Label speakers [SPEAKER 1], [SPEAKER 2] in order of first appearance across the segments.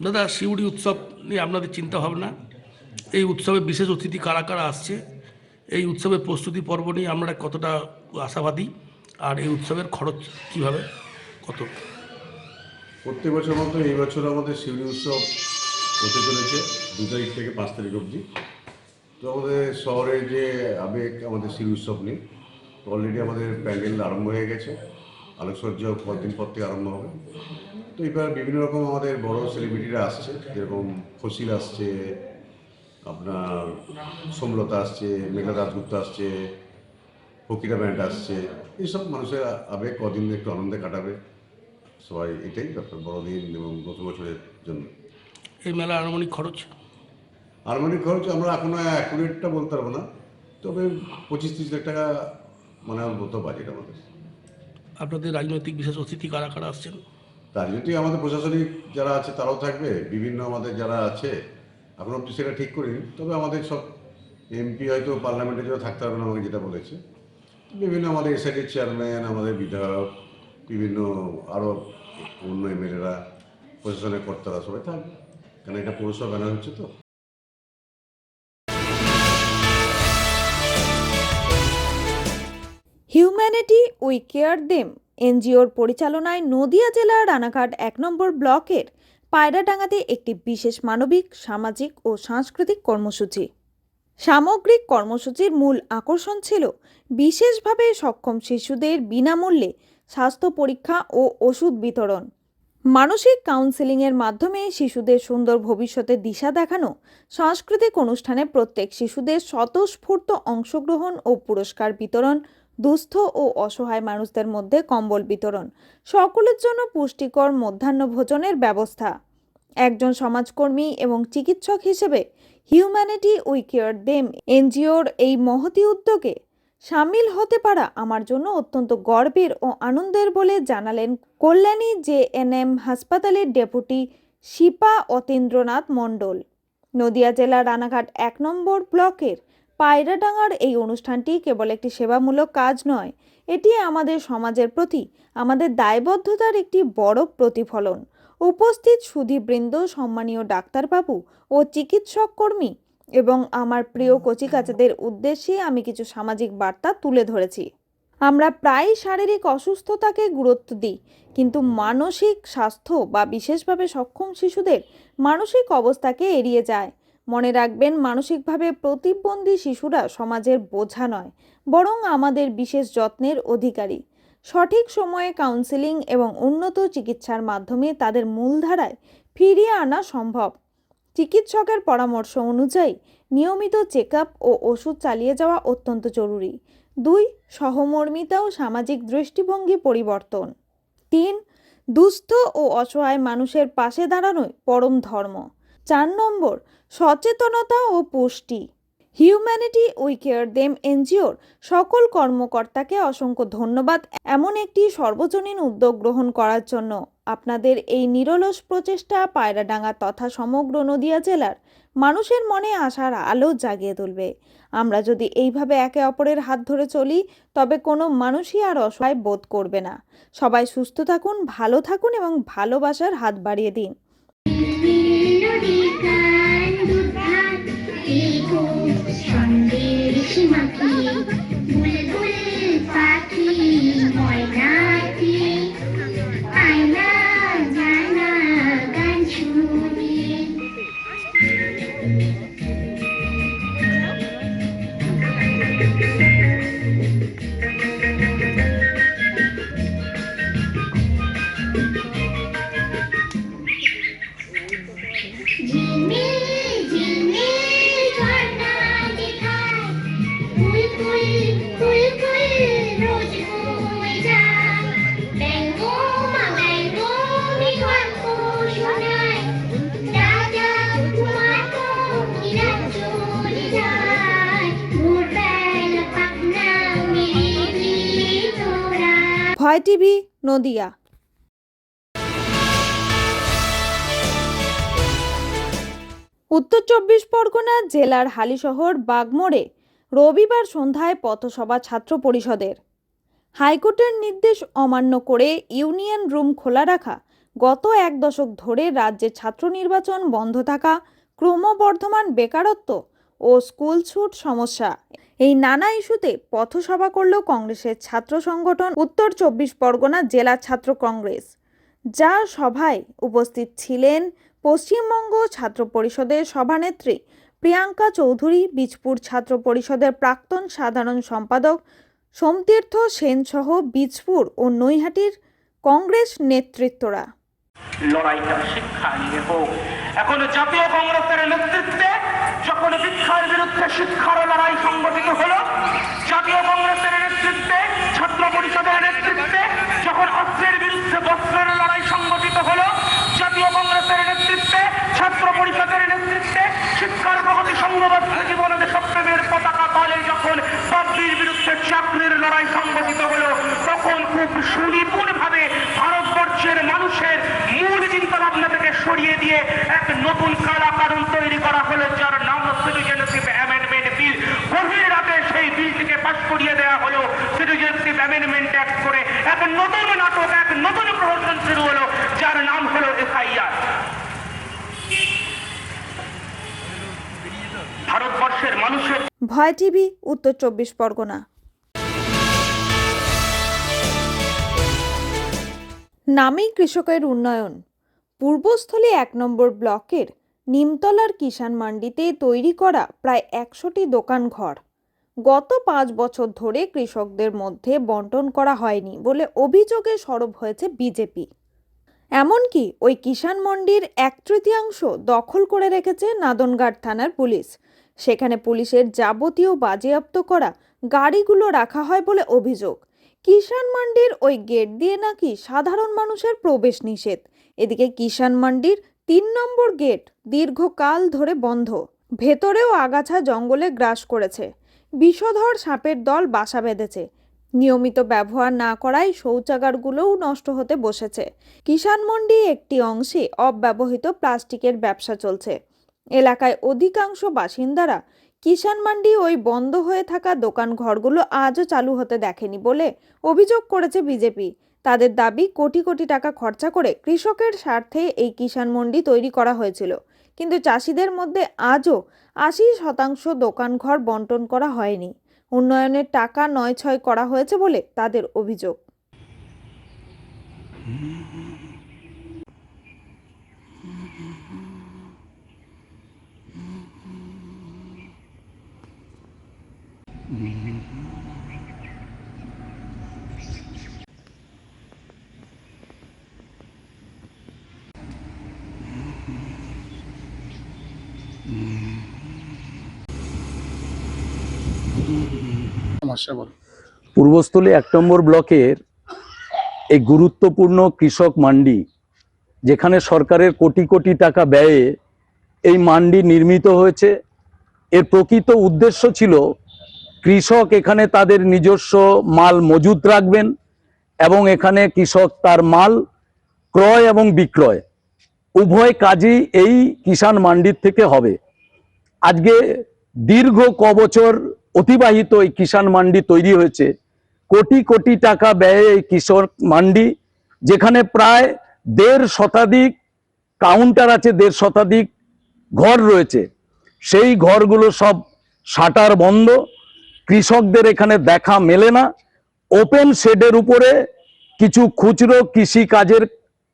[SPEAKER 1] দাদা, শিউড়ি উৎসব নিয়ে আপনাদের চিন্তা ভাবনা, এই উৎসবে বিশেষ অতিথি কারা কারা আসছে, এই উৎসবের প্রস্তুতি পর্ব নিয়ে আপনারা কতটা আশাবাদী, আর এই উৎসবের খরচ কিভাবে, কত?
[SPEAKER 2] প্রত্যেক বছর মতো এই বছর আমাদের শিউরি উৎসব হতে চলেছে 2 তারিখ থেকে 5 তারিখ অবধি। তো আমাদের শহরে যে আবেগ আমাদের শিউরি উৎসব নিয়ে, তো অলরেডি আমাদের প্যান্ডেল আরম্ভ হয়ে গেছে, আলোকসজ্জা কয়েকদিন পর থেকে আরম্ভ হবে। তো এবার বিভিন্ন রকম আমাদের বড় সেলিব্রিটিরা আসছে, যেরকম ফসিল আসছে, আপনার সোমলতা আসছে, মেঘলা দাশগুপ্ত আসছে, ফকিরা ব্যান্ড আসছে। এইসব মানুষের আবেগ কদিন একটু আনন্দে কাটাবে সবাই, এটাই ব্যাপার বড়দিন এবং নতুন বছরের জন্য।
[SPEAKER 1] এই মেলার আনুমানিক খরচ?
[SPEAKER 2] আনুমানিক খরচ আমরা এখনো অ্যাকুরেটটা বলতে পারবো না, তবে 25-30 লাখ টাকা মানে মতো বাজেট আমাদের।
[SPEAKER 1] আপনাদের রাজনৈতিক বিশেষ অতিথি কারা কারা আসছেন?
[SPEAKER 2] রাজনীতি আমাদের প্রশাসনিক যারা আছে তারাও থাকবে, বিভিন্ন আমাদের যারা আছে এখন অব্দি সেটা ঠিক করিনি, তবে আমাদের সব এমপি হয়তো পার্লামেন্টে যারা থাকতে পারবে না আমাকে যেটা বলেছে। বিভিন্ন আমাদের এসআইডির চেয়ারম্যান, আমাদের বিধায়ক, বিভিন্ন আরও অন্য এমএলএরা, প্রশাসনের কর্তারা সবাই থাকবে, কারণ এটা পৌরসভা ব্যানার হচ্ছে তো।
[SPEAKER 3] হিউম্যানিটি উই কেয়ার দেম এনজিওর পরিচালনায় নদিয়া জেলার রানাঘাট 1 নম্বর ব্লকের পায়রাডাঙ্গাতে একটি বিশেষ মানবিক, সামাজিক ও সাংস্কৃতিক কর্মসূচি। সামগ্রিক কর্মসূচির মূল আকর্ষণ ছিল বিশেষভাবে সক্ষম শিশুদের বিনামূল্যে স্বাস্থ্য পরীক্ষা ও ওষুধ বিতরণ, মানসিক কাউন্সেলিংয়ের মাধ্যমে শিশুদের সুন্দর ভবিষ্যতের দিশা দেখানো, সাংস্কৃতিক অনুষ্ঠানে প্রত্যেক শিশুদের স্বতঃস্ফূর্ত অংশগ্রহণ ও পুরস্কার বিতরণ, দুস্থ ও অসহায় মানুষদের মধ্যে কম্বল বিতরণ, সকলের জন্য পুষ্টিকর মধ্যাহ্ন ভোজনের ব্যবস্থা। একজন সমাজকর্মী এবং চিকিৎসক হিসেবে হিউম্যানিটি উই কেয়ার দেম এনজিওর এই মহতী উদ্যোগে সামিল হতে পারা আমার জন্য অত্যন্ত গর্বের ও আনন্দের বলে জানালেন কল্যাণী জেএনএম হাসপাতালের ডেপুটি শিপা অতীন্দ্রনাথ মণ্ডল। নদিয়া জেলার রানাঘাট 1 নম্বর ব্লকের পায়রাডাঙ্গার এই অনুষ্ঠানটি কেবল একটি সেবামূলক কাজ নয়, এটি আমাদের সমাজের প্রতি আমাদের দায়বদ্ধতার একটি বড় প্রতিফলন। উপস্থিত সুধীবৃন্দ, সম্মানীয় ডাক্তারবাবু ও চিকিৎসক কর্মী এবং আমার প্রিয় কচিকাচাদের উদ্দেশ্যে আমি কিছু সামাজিক বার্তা তুলে ধরেছি। আমরা প্রায় শারীরিক অসুস্থতাকে গুরুত্ব দিই, কিন্তু মানসিক স্বাস্থ্য বা বিশেষভাবে সক্ষম শিশুদের মানসিক অবস্থাকে এড়িয়ে যায়। মনে রাখবেন, মানসিকভাবে প্রতিবন্ধী শিশুরা সমাজের বোঝা নয়, বরং আমাদের বিশেষ যত্নের অধিকারী। সঠিক সময়ে কাউন্সেলিং এবং উন্নত চিকিৎসার মাধ্যমে তাদের মূলধারায় ফিরিয়ে আনা সম্ভব। চিকিৎসকের পরামর্শ অনুযায়ী নিয়মিত চেকআপ ও ওষুধ চালিয়ে যাওয়া অত্যন্ত জরুরি। 2. সহমর্মিতা ও সামাজিক দৃষ্টিভঙ্গি পরিবর্তন। 3. দুস্থ ও অসহায় মানুষের পাশে দাঁড়ানোই পরম ধর্ম। 4 নম্বর, সচেতনতা ও পুষ্টি। হিউম্যানিটি উই কেয়ার দেম এনজিওর সকল কর্মকর্তাকে অসংখ্য ধন্যবাদ এমন একটি সর্বজনীন উদ্যোগ গ্রহণ করার জন্য। আপনাদের এই নিরলস প্রচেষ্টা পায়রাডাঙ্গা তথা সমগ্র নদিয়া জেলার মানুষের মনে আশার আলো জাগিয়ে তুলবে। আমরা যদি এইভাবে একে অপরের হাত ধরে চলি, তবে কোনো মানুষই আর অসহায় বোধ করবে না। সবাই সুস্থ থাকুন, ভালো থাকুন এবং ভালোবাসার হাত বাড়িয়ে দিন। ভয় টিভি, নদিয়া। উত্তর 24 পরগনা জেলার হালিশহর বাগমোড়ে রবিবার সন্ধ্যায় পথসভা ছাত্র পরিষদের। হাইকোর্টের নির্দেশ অমান্য করে ইউনিয়ন রুম খোলা রাখা, গত এক দশক ধরে রাজ্যে ছাত্র নির্বাচন বন্ধ থাকা, ক্রমবর্ধমান বেকারত্ব ও স্কুল ছুট সমস্যা, এই নানা ইস্যুতে পথসভা করল কংগ্রেসের ছাত্র সংগঠন উত্তর 24 পরগনা জেলা ছাত্র কংগ্রেস। যার সভায় উপস্থিত ছিলেন পশ্চিমবঙ্গ ছাত্র পরিষদের সভানেত্রী প্রিয়াঙ্কা চৌধুরী, বীজপুর ছাত্র পরিষদের প্রাক্তন সাধারণ সম্পাদক সোমতীর্থ সেন সহ বীজপুর ও নৈহাটির কংগ্রেস নেতৃত্বরা।
[SPEAKER 4] লড়াইটা শিক্ষা নিয়ে হোক। এখন জাতীয় কংগ্রেসের নেতৃত্বে যখন শিক্ষার বিরুদ্ধে শিক্ষার লড়াই সংগঠিত হলো, জাতীয় কংগ্রেসের নেতৃত্বে ছাত্র পরিষদের নেতৃত্বে যখন অস্ত্রের বিরুদ্ধে বস্ত্রের লড়াই সংগঠিত হলো, জাতীয় কংগ্রেসের নেতৃত্বে ছাত্র পরিষদের নেতৃত্বে শিক্ষার প্রগতি সংঘবদ্ধ জীবনে দেশপ্রেমের পতাকা তলে যখন বাবরির বিরুদ্ধে চাকরির লড়াই সংগঠিত হলো, তখন খুব সুনিপুণভাবে ভারতবর্ষের মানুষের মূল চিন্তা ভাবনা থেকে সরিয়ে দিয়ে এক নতুন কালাকানুন তৈরি করা হলো, যার নাম সিটিজেনশিপ অ্যামেন্ডমেন্ট বিল। গভীর রাতে সেই বিলটিকে পাশ করিয়ে দেওয়া হলো সিটিজেনশিপ অ্যামেন্ডমেন্ট অ্যাক্ট করে। এক নতুন নাটক, এক নতুন প্রহসন শুরু হলো, যার নাম হলো এসআইআর। ভারতবর্ষের মানুষের
[SPEAKER 3] ভয় টিভি, উত্তর 24 পরগনা। নামেই কৃষকের উন্নয়ন। পূর্বস্থলী 1 নম্বর ব্লকের নিমতলার কিষাণ মান্ডিতে তৈরি করা প্রায় 100টি দোকান ঘর গত 5 বছর ধরে কৃষকদের মধ্যে বন্টন করা হয়নি বলে অভিযোগে সরব হয়েছে বিজেপি। এমনকি ওই কিষাণ মন্ডির 1/3 দখল করে রেখেছে নাদনঘাট থানার পুলিশ। সেখানে পুলিশের যাবতীয় বাজেয়াপ্ত করা গাড়িগুলো রাখা হয় বলে অভিযোগ। কিষাণ মান্ডির ওই গেট দিয়ে নাকি সাধারণ মানুষের প্রবেশ নিষেধ। এদিকে কিষাণ মান্ডির 3 নম্বর গেট দীর্ঘকাল ধরে বন্ধ। ভেতরেও আগাছা জঙ্গলে গ্রাস করেছে। বিষধর সাপের দল বাসা বেঁধেছে। নিয়মিত ব্যবহার না করায় শৌচাগারগুলোও নষ্ট হতে বসেছে। কিষাণ মন্ডি একটি অংশে অব্যবহৃত প্লাস্টিকের ব্যবসা চলছে। এলাকায় অধিকাংশ বাসিন্দারা কিষাণ মান্ডি ওই বন্ধ হয়ে থাকা দোকান ঘরগুলো আজও চালু হতে দেখেনি বলে অভিযোগ করেছে বিজেপি। তাদের দাবি, কোটি কোটি টাকা খরচা করে কৃষকের স্বার্থে এই কিষাণ মন্ডি তৈরি করা হয়েছিল, কিন্তু চাষিদের মধ্যে আজও 80% দোকান ঘর বন্টন করা হয়নি। উন্নয়নের টাকা নয়-ছয় করা হয়েছে বলে তাদের অভিযোগ।
[SPEAKER 5] পূর্বস্থলী 1 নম্বর ব্লকের এই গুরুত্বপূর্ণ কৃষক মান্ডি, যেখানে সরকারের কোটি কোটি টাকা ব্যয়ে এই মান্ডি নির্মিত হয়েছে, এর প্রকৃত উদ্দেশ্য ছিল কৃষক এখানে তাদের নিজস্ব মাল মজুত রাখবেন এবং এখানে কৃষক তার মাল ক্রয় এবং বিক্রয় উভয় কাজই এই কিষাণ মান্ডির থেকে হবে। আজকে দীর্ঘ কবছর অতিবাহিত এই কিষাণ মান্ডি তৈরি হয়েছে। কোটি কোটি টাকা ব্যয়ে এই কৃষক মান্ডি, যেখানে প্রায় 1.5 শতাধিক কাউন্টার আছে, 1.5 শতাধিক ঘর রয়েছে। সেই ঘরগুলো সব শাটার বন্ধ, কৃষকদের এখানে দেখা মেলে না। ওপেন শেডের উপরে কিছু খুচরো কৃষি কাজের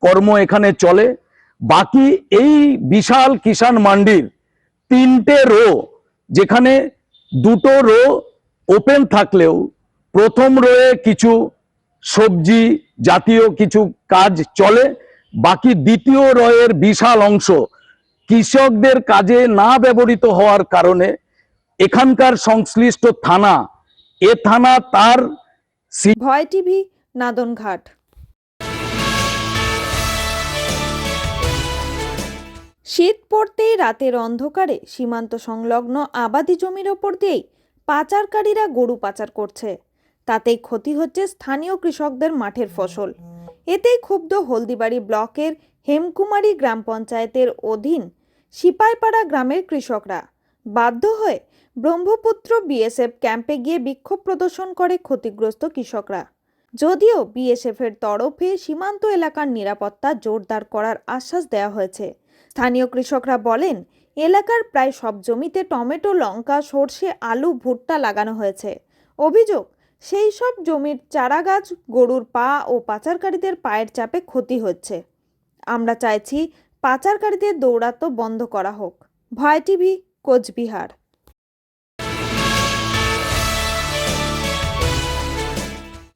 [SPEAKER 5] কর্ম এখানে চলে। বাকি এই বিশাল কিষাণ মান্ডির 3টে রো, যেখানে 2টো রো ওপেন থাকলেও প্রথম রোয়ে কিছু সবজি জাতীয় কিছু কাজ চলে, বাকি দ্বিতীয় রোয়ের বিশাল অংশ কৃষকদের কাজে না ব্যবহৃত হওয়ার কারণে এখানকার সংশ্লিষ্ট থানা, এ থানা তার
[SPEAKER 3] ভয় টিভি, নাদনঘাট। শীত পড়তেই রাতের অন্ধকারে সীমান্ত সংলগ্ন আবাদি জমির ওপর দিয়েই পাচারকারীরা গরু পাচার করছে। তাতেই ক্ষতি হচ্ছে স্থানীয় কৃষকদের মাঠের ফসল। এতেই ক্ষুব্ধ হলদিবাড়ি ব্লকের হেমকুমারী গ্রাম পঞ্চায়েতের অধীন সিপাইপাড়া গ্রামের কৃষকরা বাধ্য হয়ে ব্রহ্মপুত্র বিএসএফ ক্যাম্পে গিয়ে বিক্ষোভ প্রদর্শন করে ক্ষতিগ্রস্ত কৃষকরা। যদিও বিএসএফের তরফে সীমান্ত এলাকার নিরাপত্তা জোরদার করার আশ্বাস দেওয়া হয়েছে। স্থানীয় কৃষকরা বলেন, এলাকার প্রায় সব জমিতে টমেটো, লঙ্কা, সর্ষে, আলু, ভুট্টা লাগানো হয়েছে। অভিযোগ, সেই সব জমির চারাগাছ গরুর পা ও পাচারকারীদের পায়ের চাপে ক্ষতি হচ্ছে। আমরা চাইছি পাচারকারীদের দৌরাত্ম্য বন্ধ করা হোক। ভয় টিভি, কোচবিহার।